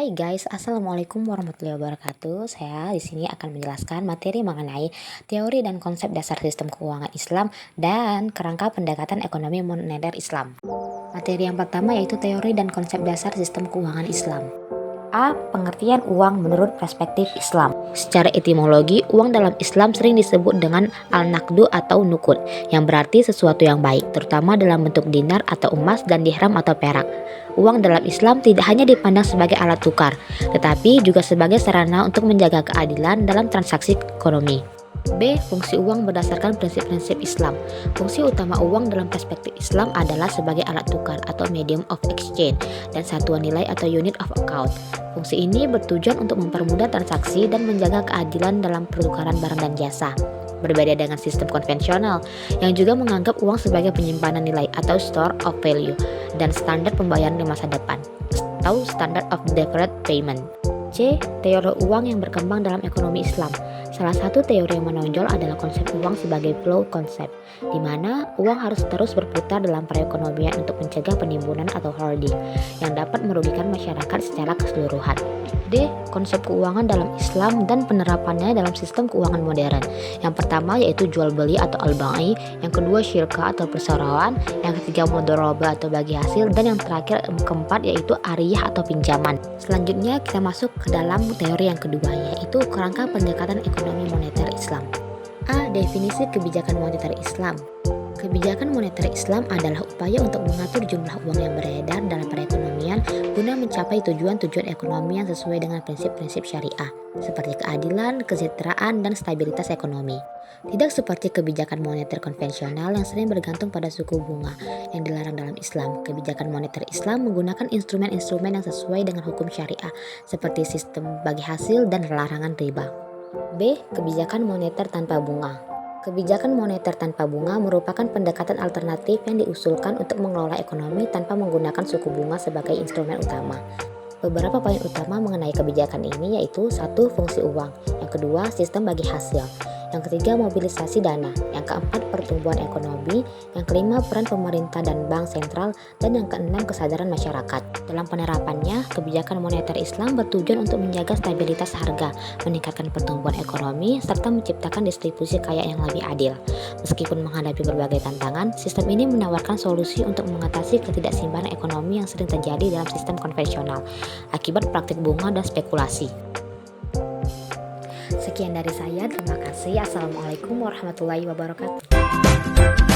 Hai guys, Assalamualaikum warahmatullahi wabarakatuh. Saya di sini akan menjelaskan materi mengenai teori dan konsep dasar sistem keuangan Islam dan kerangka pendekatan ekonomi moneter Islam. Materi yang pertama yaitu teori dan konsep dasar sistem keuangan Islam. A. Pengertian uang menurut perspektif Islam. Secara etimologi, uang dalam Islam sering disebut dengan al-naqdu atau nuqud, yang berarti sesuatu yang baik, terutama dalam bentuk dinar atau emas dan dirham atau perak. Uang dalam Islam tidak hanya dipandang sebagai alat tukar, tetapi juga sebagai sarana untuk menjaga keadilan dalam transaksi ekonomi. B. Fungsi uang berdasarkan prinsip-prinsip Islam. Fungsi utama uang dalam perspektif Islam adalah sebagai alat tukar atau medium of exchange dan satuan nilai atau unit of account. Fungsi ini bertujuan untuk mempermudah transaksi dan menjaga keadilan dalam pertukaran barang dan jasa. Berbeda dengan sistem konvensional yang juga menganggap uang sebagai penyimpanan nilai atau store of value dan standar pembayaran di masa depan atau standard of deferred payment. C. Teori uang yang berkembang dalam ekonomi Islam. Salah satu teori yang menonjol adalah konsep uang sebagai flow konsep, di mana uang harus terus berputar dalam perekonomian untuk mencegah penimbunan atau hoarding yang dapat merugikan masyarakat secara keseluruhan. D. Konsep keuangan dalam Islam dan penerapannya dalam sistem keuangan modern. Yang pertama yaitu jual beli atau al-bai, yang kedua syirka atau perseroan, yang ketiga mudharabah atau bagi hasil, dan yang terakhir keempat yaitu ariyah atau pinjaman. Selanjutnya kita masuk ke dalam teori yang kedua, yaitu kerangka pendekatan ekonomi moneter Islam. A. Definisi kebijakan moneter Islam. Kebijakan moneter Islam adalah upaya untuk mengatur jumlah uang yang beredar dalam perekonomian guna mencapai tujuan-tujuan ekonomi yang sesuai dengan prinsip-prinsip syariah, seperti keadilan, kesejahteraan, dan stabilitas ekonomi. Tidak seperti kebijakan moneter konvensional yang sering bergantung pada suku bunga yang dilarang dalam Islam. Kebijakan moneter Islam menggunakan instrumen-instrumen yang sesuai dengan hukum syariah, seperti sistem bagi hasil dan larangan riba. B. Kebijakan moneter tanpa bunga. Kebijakan moneter tanpa bunga merupakan pendekatan alternatif yang diusulkan untuk mengelola ekonomi tanpa menggunakan suku bunga sebagai instrumen utama. Beberapa poin utama mengenai kebijakan ini yaitu: 1. Fungsi uang, yang kedua sistem bagi hasil, yang ketiga mobilisasi dana, yang keempat pertumbuhan ekonomi, yang kelima peran pemerintah dan bank sentral, dan yang keenam kesadaran masyarakat. Dalam penerapannya, kebijakan moneter Islam bertujuan untuk menjaga stabilitas harga, meningkatkan pertumbuhan ekonomi, serta menciptakan distribusi kaya yang lebih adil. Meskipun menghadapi berbagai tantangan, sistem ini menawarkan solusi untuk mengatasi ketidakseimbangan ekonomi yang sering terjadi dalam sistem konvensional akibat praktik bunga dan spekulasi. Sekian dari saya, terima kasih. Assalamualaikum warahmatullahi wabarakatuh.